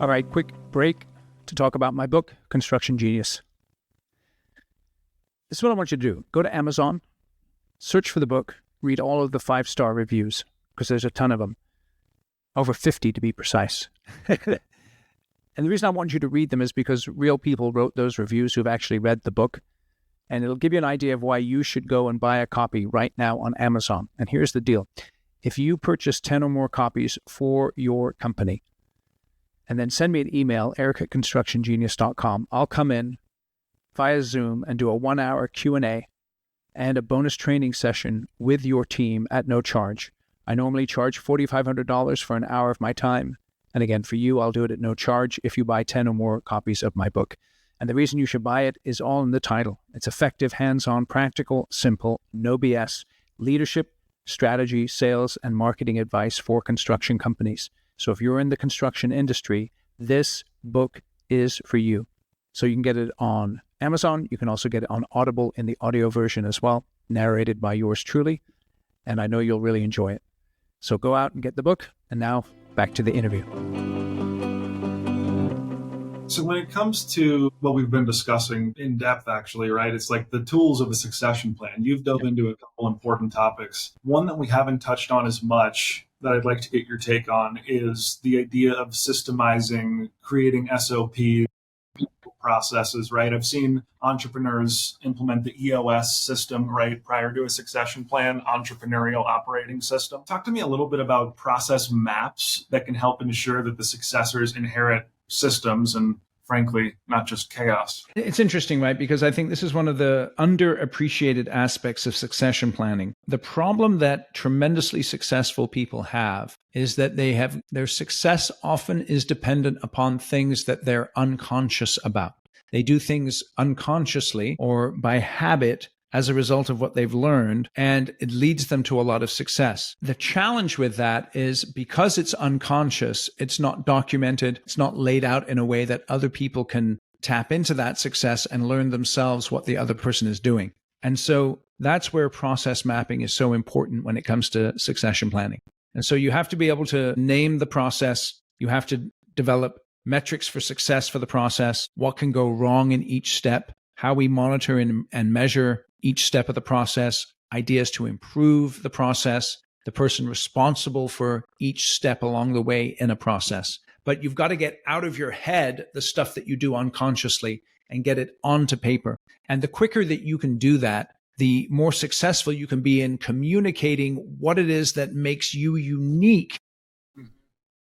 All right, quick break to talk about my book, Construction Genius. This is what I want you to do. Go to Amazon, search for the book, read all of the 5-star reviews, because there's a ton of them. Over 50 to be precise. And the reason I want you to read them is because real people wrote those reviews who've actually read the book. And it'll give you an idea of why you should go and buy a copy right now on Amazon. And here's the deal. If you purchase 10 or more copies for your company, and then send me an email, eric@constructiongenius.com. I'll come in via Zoom and do a 1-hour Q&A and a bonus training session with your team at no charge. I normally charge $4,500 for an hour of my time. And again, for you, I'll do it at no charge if you buy 10 or more copies of my book. And the reason you should buy it is all in the title. It's effective, hands-on, practical, simple, no BS, leadership, strategy, sales, and marketing advice for construction companies. So if you're in the construction industry, this book is for you. So you can get it on Amazon. You can also get it on Audible in the audio version as well, narrated by yours truly. And I know you'll really enjoy it. So go out and get the book. And now back to the interview. So when it comes to what we've been discussing in depth, actually, right, it's like the tools of a succession plan. You've dove into a couple important topics. One that we haven't touched on as much that I'd like to get your take on is the idea of systemizing, creating SOP processes, right? I've seen entrepreneurs implement the EOS system, right, prior to a succession plan, entrepreneurial operating system. Talk to me a little bit about process maps that can help ensure that the successors inherit systems and, frankly, not just chaos. It's interesting, right? Because I think this is one of the underappreciated aspects of succession planning. The problem that tremendously successful people have is that their success often is dependent upon things that they're unconscious about. They do things unconsciously or by habit as a result of what they've learned, and it leads them to a lot of success. The challenge with that is because it's unconscious, it's not documented, it's not laid out in a way that other people can tap into that success and learn themselves what the other person is doing. And so that's where process mapping is so important when it comes to succession planning. And so you have to be able to name the process. You have to develop metrics for success for the process, what can go wrong in each step, how we monitor and measure each step of the process, ideas to improve the process, the person responsible for each step along the way in a process. But you've got to get out of your head the stuff that you do unconsciously and get it onto paper. And the quicker that you can do that, the more successful you can be in communicating what it is that makes you unique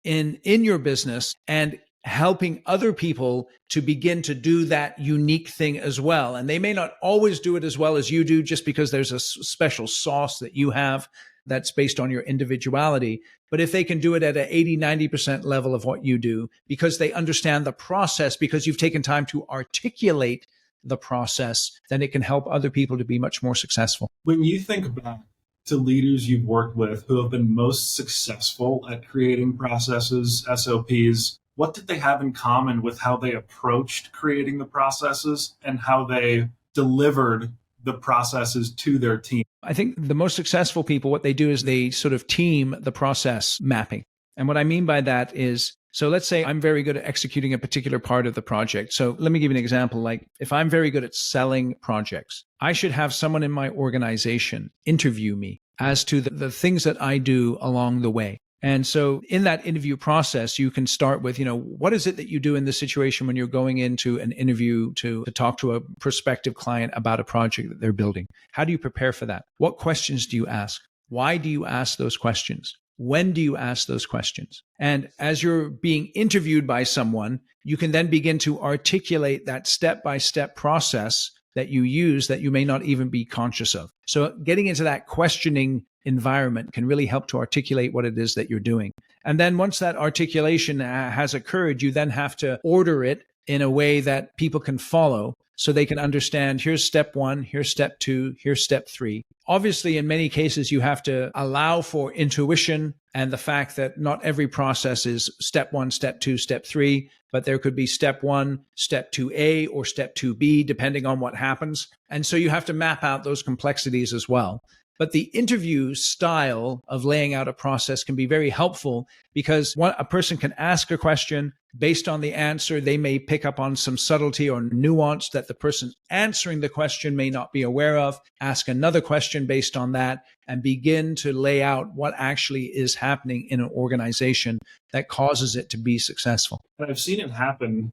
in your business and helping other people to begin to do that unique thing as well. And they may not always do it as well as you do just because there's a special sauce that you have that's based on your individuality. But if they can do it at an 80, 90% level of what you do, because they understand the process, because you've taken time to articulate the process, then it can help other people to be much more successful. When you think back to leaders you've worked with who have been most successful at creating processes, SOPs, what did they have in common with how they approached creating the processes and how they delivered the processes to their team? I think the most successful people, what they do is they sort of team the process mapping. And what I mean by that is, so let's say I'm very good at executing a particular part of the project. So let me give you an example. Like if I'm very good at selling projects, I should have someone in my organization interview me as to the things that I do along the way. And so in that interview process, you can start with, what is it that you do in this situation when you're going into an interview to talk to a prospective client about a project that they're building? How do you prepare for that? What questions do you ask? Why do you ask those questions? When do you ask those questions? And as you're being interviewed by someone, you can then begin to articulate that step-by-step process that you use that you may not even be conscious of. So getting into that questioning environment can really help to articulate what it is that you're doing. And then once that articulation has occurred, you then have to order it in a way that people can follow so they can understand, here's step one, here's step two, here's step three. Obviously, in many cases, you have to allow for intuition and the fact that not every process is step one, step two, step three, but there could be step one, step 2A, or step 2B, depending on what happens. And so you have to map out those complexities as well. But the interview style of laying out a process can be very helpful because a person can ask a question. Based on the answer, they may pick up on some subtlety or nuance that the person answering the question may not be aware of, ask another question based on that, and begin to lay out what actually is happening in an organization that causes it to be successful. And I've seen it happen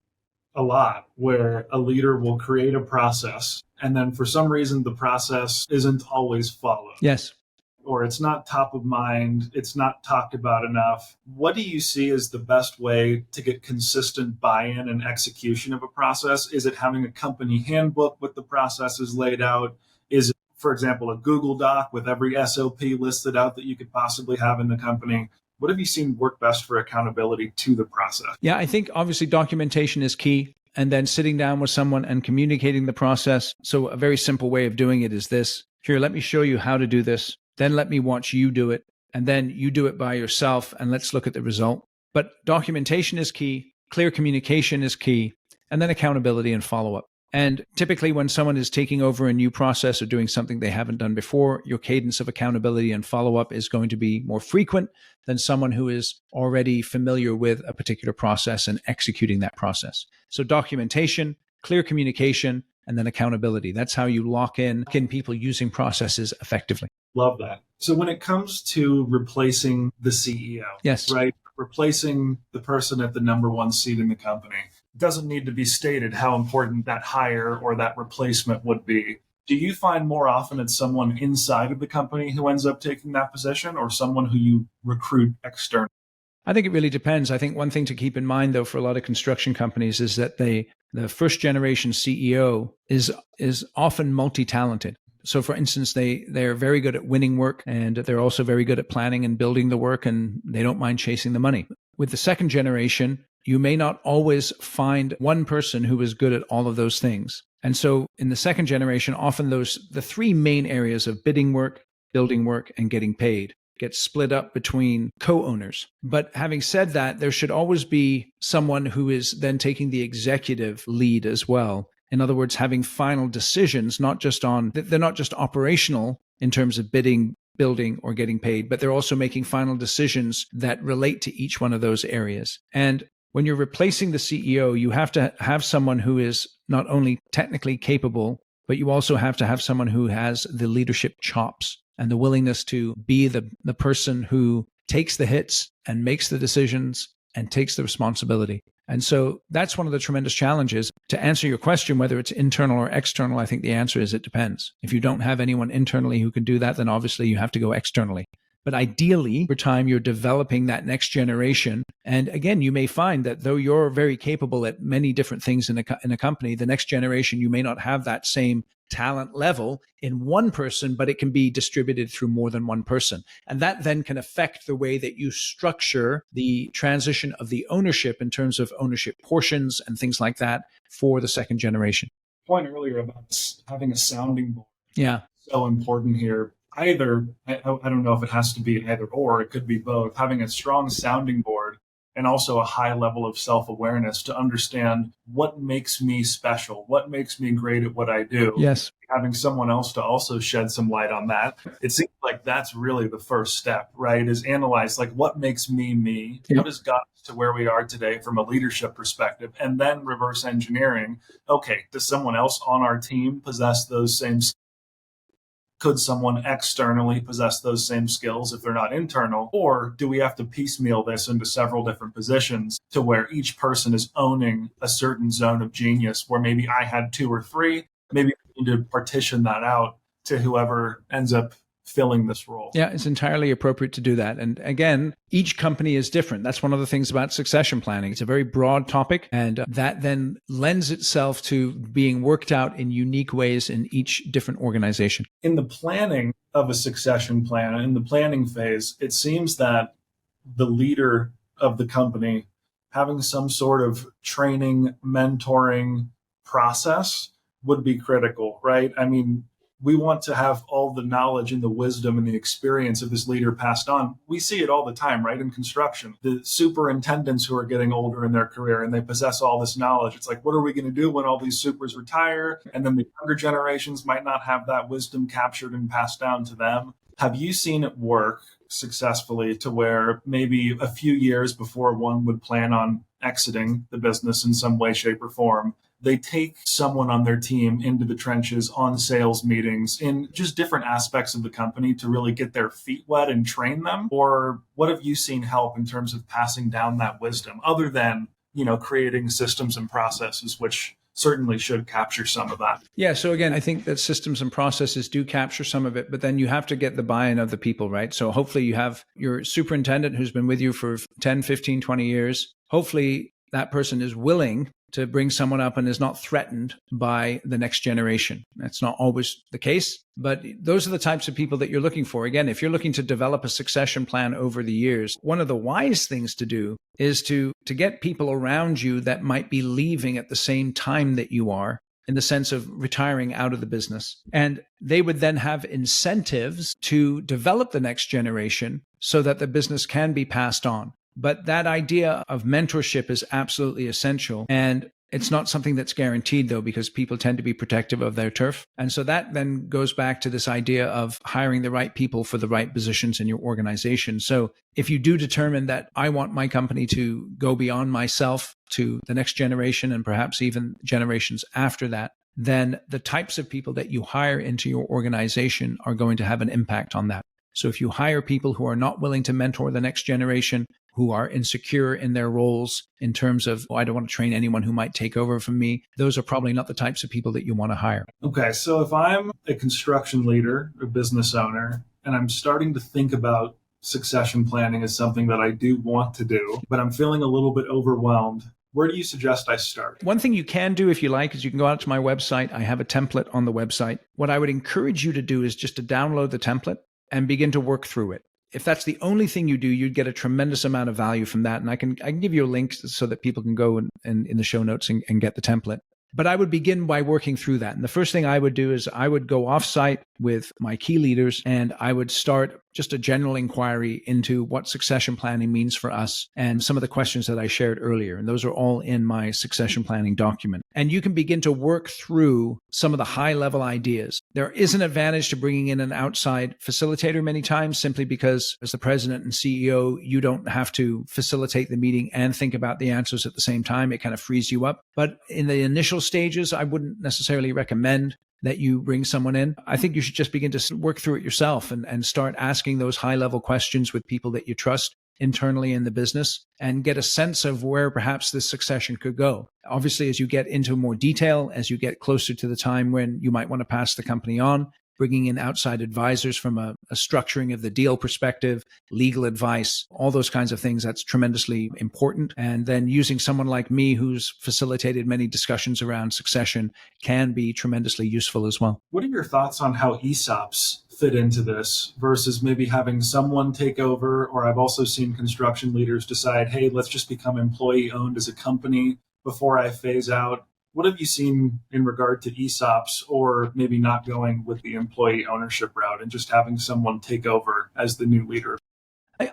a lot where a leader will create a process and then for some reason the process isn't always followed. Yes. Or it's not top of mind, it's not talked about enough. What do you see as the best way to get consistent buy-in and execution of a process? Is it having a company handbook with the processes laid out? Is it, for example, a Google Doc with every SOP listed out that you could possibly have in the company? What have you seen work best for accountability to the process? Yeah, I think obviously documentation is key. And then sitting down with someone and communicating the process. So a very simple way of doing it is this. Here, let me show you how to do this. Then let me watch you do it. And then you do it by yourself and let's look at the result. But documentation is key. Clear communication is key. And then accountability and follow-up. And typically when someone is taking over a new process or doing something they haven't done before, your cadence of accountability and follow-up is going to be more frequent than someone who is already familiar with a particular process and executing that process. So documentation, clear communication, and then accountability. That's how you lock in people using processes effectively. Love that. So when it comes to replacing the CEO, Yes. right? Replacing the person at the number one seat in the company, it doesn't need to be stated how important that hire or that replacement would be. Do you find more often it's someone inside of the company who ends up taking that position or someone who you recruit externally? I think it really depends. I think one thing to keep in mind, though, for a lot of construction companies is that the first generation CEO is often multi-talented. So, for instance, they're very good at winning work, and they're also very good at planning and building the work, and they don't mind chasing the money. With the second generation, you may not always find one person who is good at all of those things. And so in the second generation, often the three main areas of bidding work, building work, and getting paid get split up between co-owners. But having said that, there should always be someone who is then taking the executive lead as well. In other words, having final decisions, they're not just operational in terms of bidding, building, or getting paid, but they're also making final decisions that relate to each one of those areas. And when you're replacing the CEO, you have to have someone who is not only technically capable, but you also have to have someone who has the leadership chops and the willingness to be the person who takes the hits and makes the decisions and takes the responsibility. And so that's one of the tremendous challenges. To answer your question, whether it's internal or external, I think the answer is it depends. If you don't have anyone internally who can do that, then obviously you have to go externally. But ideally, over time, you're developing that next generation. And again, you may find that though you're very capable at many different things in a company, the next generation, you may not have that same talent level in one person, but it can be distributed through more than one person. And that then can affect the way that you structure the transition of the ownership in terms of ownership portions and things like that for the second generation. Point earlier about having a sounding board. Yeah. So important here. I don't know if it has to be either or, it could be both. Having a strong sounding board and also a high level of self-awareness to understand what makes me special, what makes me great at what I do. Yes. Having someone else to also shed some light on that. It seems like that's really the first step, right? Is analyze like what makes me me, Yep. What has got us to where we are today from a leadership perspective, and then reverse engineering. Okay, does someone else on our team possess those same skills? Could someone externally possess those same skills if they're not internal? Or do we have to piecemeal this into several different positions to where each person is owning a certain zone of genius where maybe I had two or three, maybe we need to partition that out to whoever ends up filling this role. Yeah, it's entirely appropriate to do that. And again, each company is different. That's one of the things about succession planning. It's a very broad topic, and that then lends itself to being worked out in unique ways in each different organization. In the planning of a succession plan, in the planning phase, it seems that the leader of the company having some sort of training, mentoring process would be critical, right? I mean, we want to have all the knowledge and the wisdom and the experience of this leader passed on. We see it all the time, right? In construction, the superintendents who are getting older in their career and they possess all this knowledge. It's like, what are we going to do when all these supers retire? And then the younger generations might not have that wisdom captured and passed down to them. Have you seen it work successfully to where maybe a few years before one would plan on exiting the business in some way, shape, or form, they take someone on their team into the trenches on sales meetings in just different aspects of the company to really get their feet wet and train them? Or what have you seen help in terms of passing down that wisdom other than, creating systems and processes, which certainly should capture some of that? Yeah. So again, I think that systems and processes do capture some of it, but then you have to get the buy-in of the people, right? So hopefully you have your superintendent who's been with you for 10, 15, 20 years. Hopefully that person is willing to bring someone up and is not threatened by the next generation. That's not always the case, but those are the types of people that you're looking for. Again, if you're looking to develop a succession plan over the years, one of the wise things to do is to get people around you that might be leaving at the same time that you are, in the sense of retiring out of the business. And they would then have incentives to develop the next generation so that the business can be passed on. But that idea of mentorship is absolutely essential. And it's not something that's guaranteed, though, because people tend to be protective of their turf. And so that then goes back to this idea of hiring the right people for the right positions in your organization. So if you do determine that I want my company to go beyond myself to the next generation and perhaps even generations after that, then the types of people that you hire into your organization are going to have an impact on that. So if you hire people who are not willing to mentor the next generation, who are insecure in their roles in terms of, I don't want to train anyone who might take over from me, those are probably not the types of people that you want to hire. Okay, so if I'm a construction leader, a business owner, and I'm starting to think about succession planning as something that I do want to do, but I'm feeling a little bit overwhelmed, where do you suggest I start? One thing you can do if you like is you can go out to my website. I have a template on the website. What I would encourage you to do is just to download the template and begin to work through it. If that's the only thing you do, you'd get a tremendous amount of value from that. And I can give you a link so that people can go and in the show notes and get the template. But I would begin by working through that. And the first thing I would do is I would go offsite with my key leaders and I would start just a general inquiry into what succession planning means for us and some of the questions that I shared earlier. And those are all in my succession planning document. And you can begin to work through some of the high level ideas. There is an advantage to bringing in an outside facilitator many times, simply because as the president and CEO, you don't have to facilitate the meeting and think about the answers at the same time. It kind of frees you up. But in the initial stages, I wouldn't necessarily recommend that you bring someone in. I think you should just begin to work through it yourself and start asking those high level questions with people that you trust internally in the business and get a sense of where perhaps this succession could go. Obviously, as you get into more detail, as you get closer to the time when you might want to pass the company on, bringing in outside advisors from a structuring of the deal perspective, legal advice, all those kinds of things, that's tremendously important. And then using someone like me who's facilitated many discussions around succession can be tremendously useful as well. What are your thoughts on how ESOPs fit into this versus maybe having someone take over? Or I've also seen construction leaders decide, hey, let's just become employee owned as a company before I phase out. What have you seen in regard to ESOPs, or maybe not going with the employee ownership route and just having someone take over as the new leader?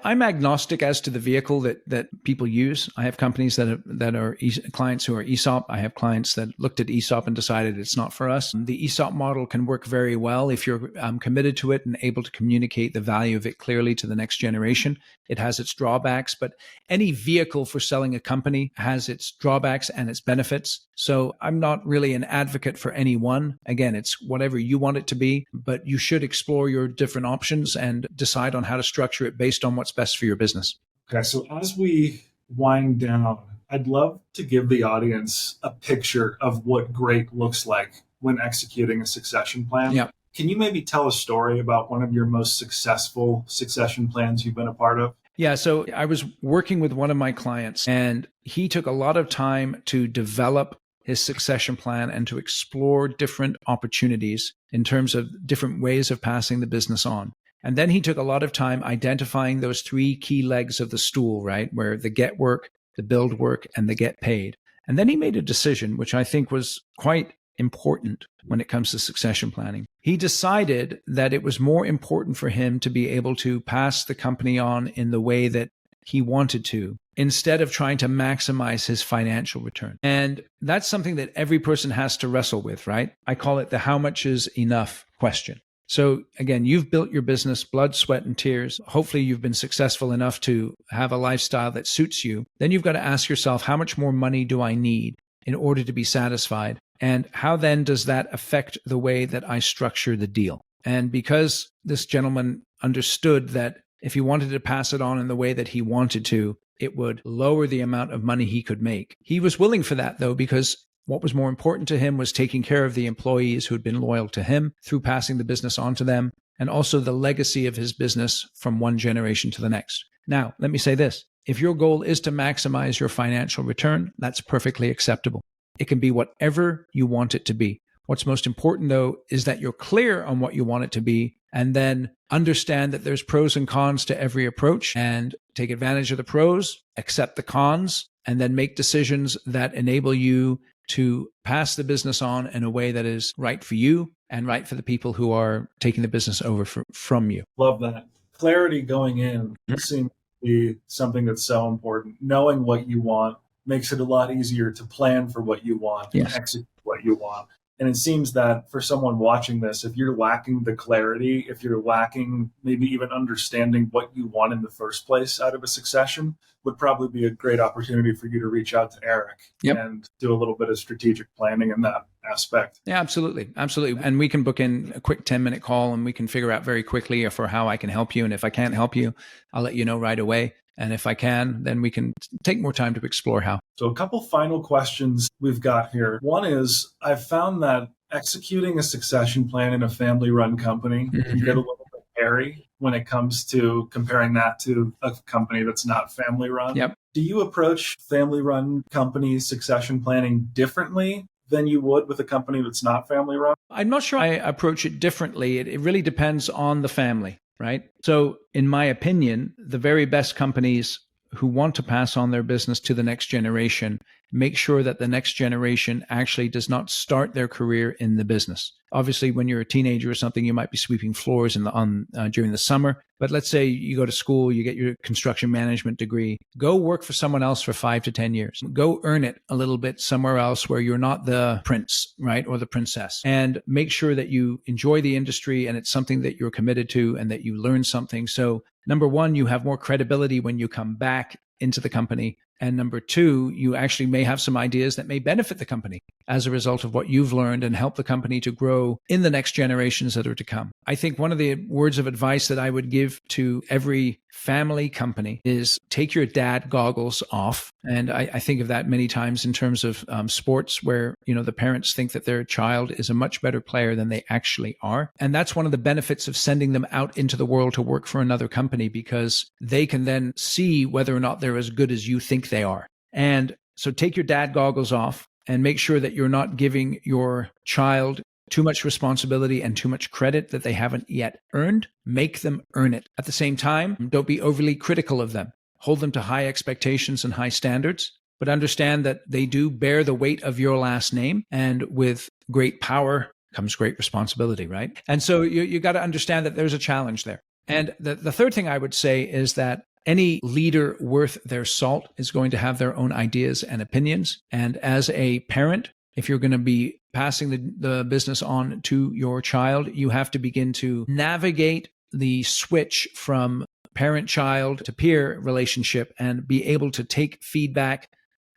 I'm agnostic as to the vehicle that people use. I have companies that are clients who are ESOP. I have clients that looked at ESOP and decided it's not for us. The ESOP model can work very well if you're committed to it and able to communicate the value of it clearly to the next generation. It has its drawbacks, but any vehicle for selling a company has its drawbacks and its benefits. So I'm not really an advocate for any one. Again, it's whatever you want it to be, but you should explore your different options and decide on how to structure it based on what's best for your business. Okay, so as we wind down, I'd love to give the audience a picture of what great looks like when executing a succession plan. Yeah. Can you maybe tell a story about one of your most successful succession plans you've been a part of? Yeah, so I was working with one of my clients and he took a lot of time to develop his succession plan and to explore different opportunities in terms of different ways of passing the business on. And then he took a lot of time identifying those three key legs of the stool, right? Where the get work, the build work, and the get paid. And then he made a decision, which I think was quite important when it comes to succession planning. He decided that it was more important for him to be able to pass the company on in the way that he wanted to, instead of trying to maximize his financial return. And that's something that every person has to wrestle with, right? I call it the how much is enough question. So again, you've built your business, blood, sweat, and tears. Hopefully you've been successful enough to have a lifestyle that suits you. Then you've got to ask yourself, how much more money do I need in order to be satisfied? And how then does that affect the way that I structure the deal? And because this gentleman understood that if he wanted to pass it on in the way that he wanted to, it would lower the amount of money he could make. He was willing for that though, because what was more important to him was taking care of the employees who had been loyal to him through passing the business on to them, and also the legacy of his business from one generation to the next. Now, let me say this. If your goal is to maximize your financial return, that's perfectly acceptable. It can be whatever you want it to be. What's most important, though, is that you're clear on what you want it to be, and then understand that there's pros and cons to every approach, and take advantage of the pros, accept the cons, and then make decisions that enable you to pass the business on in a way that is right for you and right for the people who are taking the business over from you. Love that. Clarity going in seems to be something that's so important. Knowing what you want makes it a lot easier to plan for what you want and execute what you want. And it seems that for someone watching this, if you're lacking the clarity, if you're lacking maybe even understanding what you want in the first place out of a succession, would probably be a great opportunity for you to reach out to Eric and do a little bit of strategic planning in that aspect. Yeah, absolutely. Absolutely. And we can book in a quick 10-minute call and we can figure out very quickly for how I can help you. And if I can't help you, I'll let you know right away. And if I can, then we can take more time to explore how. So a couple final questions we've got here. One is, I've found that executing a succession plan in a family-run company can get a little bit hairy when it comes to comparing that to a company that's not family-run. Yep. Do you approach family-run company succession planning differently than you would with a company that's not family-run? I'm not sure I approach it differently. It really depends on the family, right? So in my opinion, the very best companies who want to pass on their business to the next generation make sure that the next generation actually does not start their career in the business. Obviously, when you're a teenager or something, you might be sweeping floors during the summer. But let's say you go to school, you get your construction management degree, go work for someone else for 5 to 10 years. Go earn it a little bit somewhere else where you're not the prince, right? Or the princess. And make sure that you enjoy the industry and it's something that you're committed to and that you learn something. So number one, you have more credibility when you come back into the company. And number two, you actually may have some ideas that may benefit the company as a result of what you've learned and help the company to grow in the next generations that are to come. I think one of the words of advice that I would give to every family company is take your dad goggles off. And I think of that many times in terms of sports where, the parents think that their child is a much better player than they actually are. And that's one of the benefits of sending them out into the world to work for another company, because they can then see whether or not they're as good as you think they are. And so take your dad goggles off and make sure that you're not giving your child too much responsibility and too much credit that they haven't yet earned. Make them earn it. At the same time, don't be overly critical of them. Hold them to high expectations and high standards, but understand that they do bear the weight of your last name. And with great power comes great responsibility, right? And so you got to understand that there's a challenge there. And the third thing I would say is that any leader worth their salt is going to have their own ideas and opinions. And as a parent, if you're going to be passing the business on to your child, you have to begin to navigate the switch from parent-child to peer relationship and be able to take feedback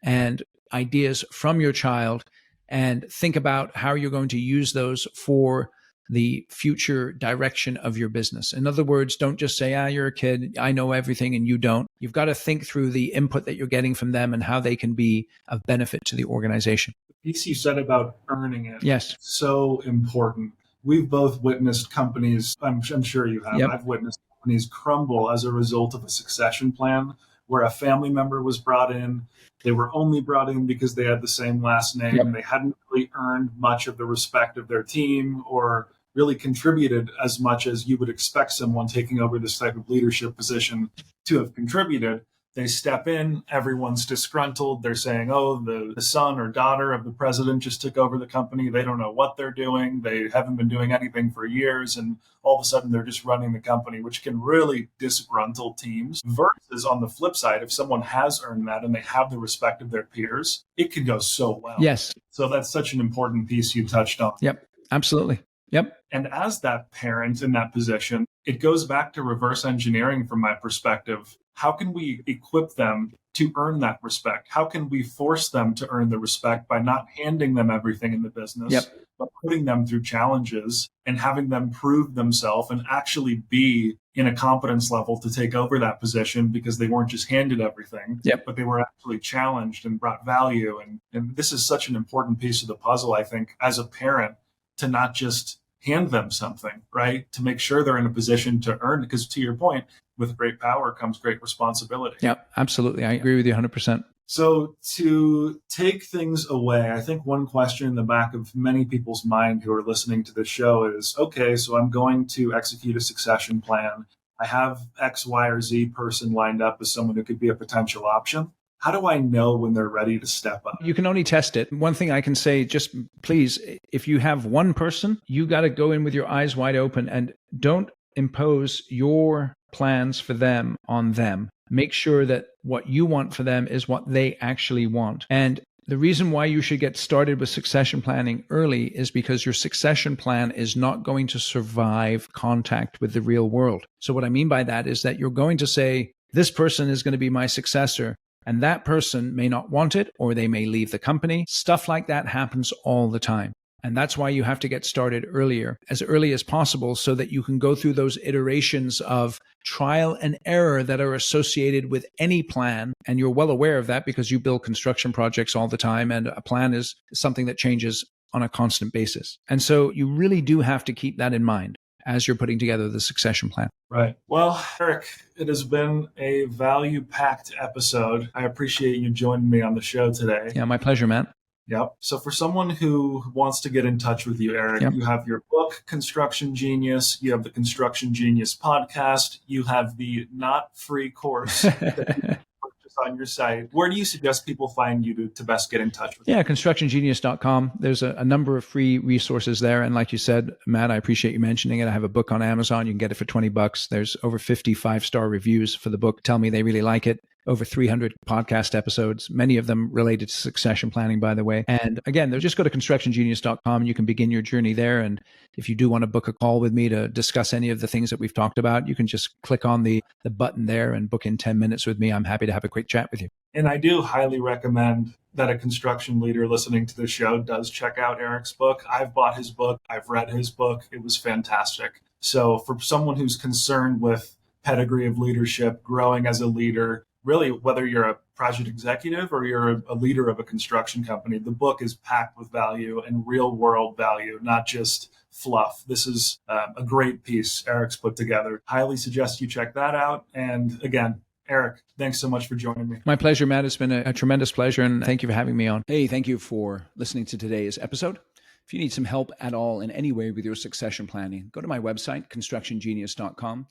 and ideas from your child and think about how you're going to use those for the future direction of your business. In other words, don't just say, you're a kid, I know everything and you don't. You've got to think through the input that you're getting from them and how they can be of benefit to the organization. The piece you said about earning it. Yes. So important. We've both witnessed companies, I'm sure you have, I've witnessed companies crumble as a result of a succession plan where a family member was brought in. They were only brought in because they had the same last name. They hadn't really earned much of the respect of their team or really contributed as much as you would expect someone taking over this type of leadership position to have contributed. They step in, everyone's disgruntled. They're saying, the son or daughter of the president just took over the company. They don't know what they're doing. They haven't been doing anything for years. And all of a sudden they're just running the company, which can really disgruntle teams. Versus on the flip side, if someone has earned that and they have the respect of their peers, it can go so well. Yes. So that's such an important piece you touched on. Yep, absolutely. Yep. And as that parent in that position, it goes back to reverse engineering from my perspective. How can we equip them to earn that respect? How can we force them to earn the respect by not handing them everything in the business, but putting them through challenges and having them prove themselves and actually be in a competence level to take over that position because they weren't just handed everything, but they were actually challenged and brought value. And this is such an important piece of the puzzle, I think, as a parent, to not just hand them something, right? To make sure they're in a position to earn, because to your point, with great power comes great responsibility. Yeah, absolutely. I agree with you 100%. So to take things away, I think one question in the back of many people's mind who are listening to this show is, okay, so I'm going to execute a succession plan. I have X, Y, or Z person lined up as someone who could be a potential option. How do I know when they're ready to step up? You can only test it. One thing I can say, just please, if you have one person, you got to go in with your eyes wide open and don't impose your plans for them on them. Make sure that what you want for them is what they actually want. And The reason why you should get started with succession planning early is because your succession plan is not going to survive contact with the real world. So what I mean by that is that you're going to say, this person is going to be my successor, and that person may not want it, or they may leave the company. Stuff like that happens all the time. And that's why you have to get started earlier, as early as possible, so that you can go through those iterations of trial and error that are associated with any plan. And you're well aware of that because you build construction projects all the time, and a plan is something that changes on a constant basis. And so you really do have to keep that in mind as you're putting together the succession plan. Right. Well, Eric, it has been a value-packed episode. I appreciate you joining me on the show today. Yeah, my pleasure, Matt. Yep. So for someone who wants to get in touch with you, Eric, Yep. You have your book, Construction Genius. You have the Construction Genius podcast. You have the not free course that you can purchase on your site. Where do you suggest people find you to best get in touch with you? Yeah, constructiongenius.com. There's a number of free resources there. And like you said, Matt, I appreciate you mentioning it. I have a book on Amazon. You can get it for $20. There's over 50 5-star reviews for the book. Tell me they really like it. Over 300 podcast episodes, many of them related to succession planning, by the way. And again, just go to constructiongenius.com and you can begin your journey there. And if you do want to book a call with me to discuss any of the things that we've talked about, you can just click on the button there and book in 10 minutes with me. I'm happy to have a quick chat with you. And I do highly recommend that a construction leader listening to the show does check out Eric's book. I've bought his book. I've read his book. It was fantastic. So for someone who's concerned with pedigree of leadership, growing as a leader, really, whether you're a project executive or you're a leader of a construction company, the book is packed with value and real world value, not just fluff. This is a great piece Eric's put together. Highly suggest you check that out. And again, Eric, thanks so much for joining me. My pleasure, Matt. It's been a tremendous pleasure, and thank you for having me on. Hey, thank you for listening to today's episode. If you need some help at all in any way with your succession planning, go to my website, constructiongenius.com.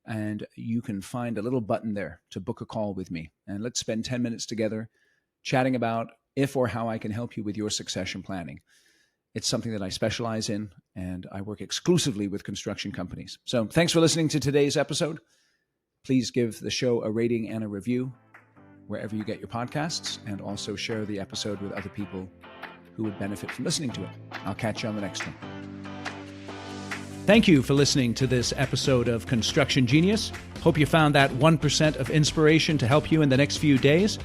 And you can find a little button there to book a call with me. And let's spend 10 minutes together chatting about if or how I can help you with your succession planning. It's something that I specialize in, and I work exclusively with construction companies. So thanks for listening to today's episode. Please give the show a rating and a review wherever you get your podcasts, and also share the episode with other people who would benefit from listening to it. I'll catch you on the next one. Thank you for listening to this episode of Construction Genius. Hope you found that 1% of inspiration to help you in the next few days.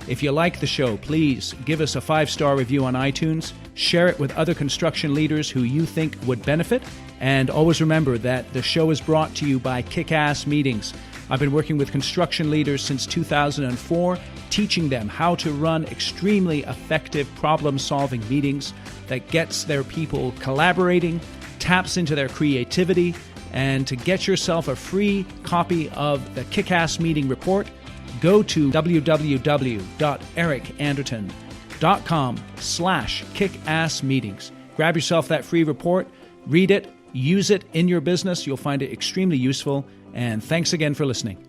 If you like the show, please give us a 5-star review on iTunes, share it with other construction leaders who you think would benefit, and always remember that the show is brought to you by Kick-Ass Meetings. I've been working with construction leaders since 2004, teaching them how to run extremely effective problem-solving meetings that gets their people collaborating, taps into their creativity. And to get yourself a free copy of the Kick-Ass Meeting Report, go to www.ericanderton.com/kickassmeetings. Grab yourself that free report, read it, use it in your business. You'll find it extremely useful. And thanks again for listening.